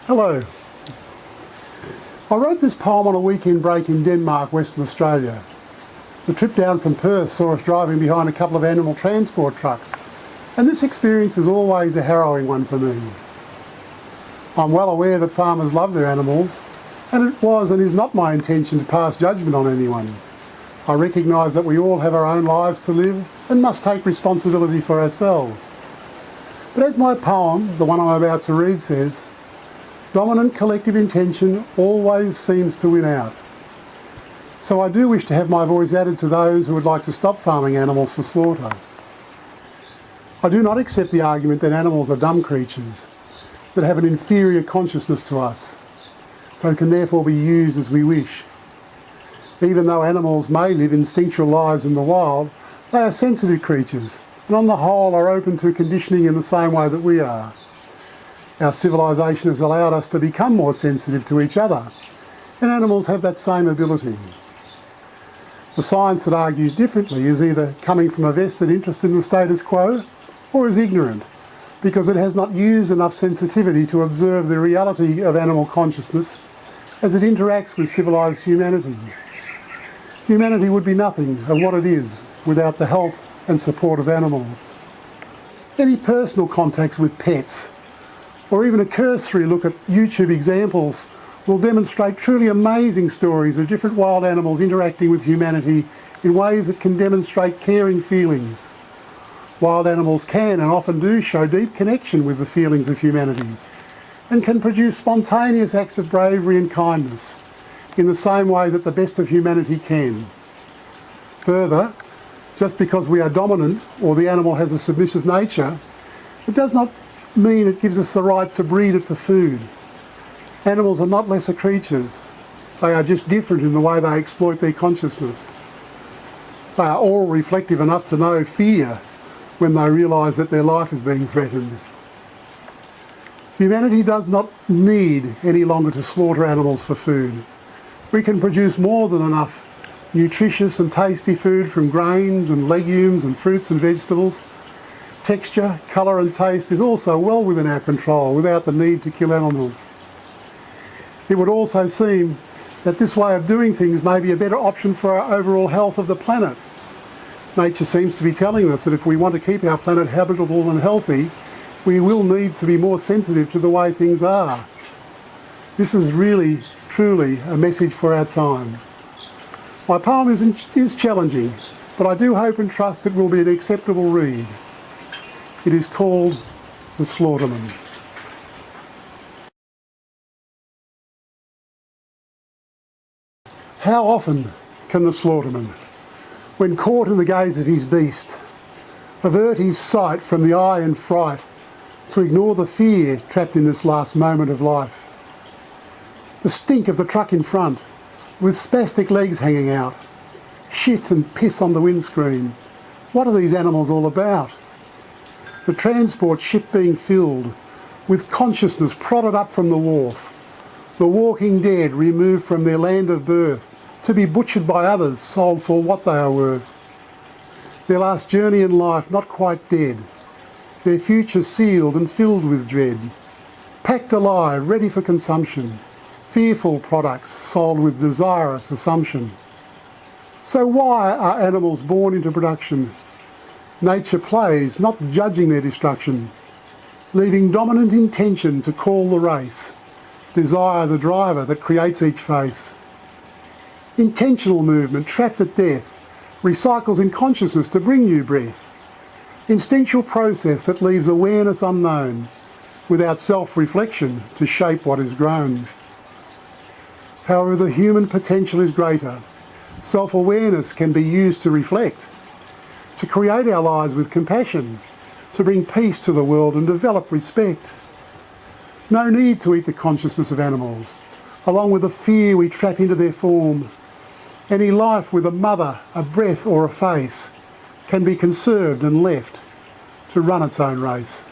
Hello. I wrote this poem on a weekend break in Denmark, Western Australia. The trip down from Perth saw us driving behind a couple of animal transport trucks, and this experience is always a harrowing one for me. I'm well aware that farmers love their animals, and it was and is not my intention to pass judgment on anyone. I recognise that we all have our own lives to live and must take responsibility for ourselves. But as my poem, the one I'm about to read, says, dominant collective intention always seems to win out. So I do wish to have my voice added to those who would like to stop farming animals for slaughter. I do not accept the argument that animals are dumb creatures, that have an inferior consciousness to us, so can therefore be used as we wish. Even though animals may live instinctual lives in the wild, they are sensitive creatures, and on the whole are open to conditioning in the same way that we are. Our civilization has allowed us to become more sensitive to each other, and animals have that same ability. The science that argues differently is either coming from a vested interest in the status quo, or is ignorant, because it has not used enough sensitivity to observe the reality of animal consciousness as it interacts with civilised humanity. Humanity would be nothing of what it is without the help and support of animals. Any personal contacts with pets, or even a cursory look at YouTube examples, will demonstrate truly amazing stories of different wild animals interacting with humanity in ways that can demonstrate caring feelings. Wild animals can and often do show deep connection with the feelings of humanity and can produce spontaneous acts of bravery and kindness in the same way that the best of humanity can. Further, just because we are dominant or the animal has a submissive nature, it does not mean it gives us the right to breed it for food. Animals are not lesser creatures. They are just different in the way they exploit their consciousness. They are all reflective enough to know fear when they realise that their life is being threatened. Humanity does not need any longer to slaughter animals for food. We can produce more than enough nutritious and tasty food from grains and legumes and fruits and vegetables. Texture, colour and taste is also well within our control without the need to kill animals. It would also seem that this way of doing things may be a better option for our overall health of the planet. Nature seems to be telling us that if we want to keep our planet habitable and healthy, we will need to be more sensitive to the way things are. This is really, truly a message for our time. My poem is challenging, but I do hope and trust it will be an acceptable read. It is called The Slaughterman. How often can the slaughterman, when caught in the gaze of his beast, avert his sight from the eye in fright to ignore the fear trapped in this last moment of life? The stink of the truck in front, with spastic legs hanging out, shit and piss on the windscreen. What are these animals all about? The transport ship being filled, with consciousness prodded up from the wharf, the walking dead removed from their land of birth, to be butchered by others, sold for what they are worth. Their last journey in life not quite dead, their future sealed and filled with dread, packed alive, ready for consumption, fearful products sold with desirous assumption. So why are animals born into production? Nature plays, not judging their destruction, leaving dominant intention to call the race, desire the driver that creates each face. Intentional movement, trapped at death, recycles in consciousness to bring new breath. Instinctual process that leaves awareness unknown, without self-reflection to shape what is grown. However, the human potential is greater. Self-awareness can be used to reflect, to create our lives with compassion, to bring peace to the world and develop respect. No need to eat the consciousness of animals, along with the fear we trap into their form. Any life with a mother, a breath or a face can be conserved and left to run its own race.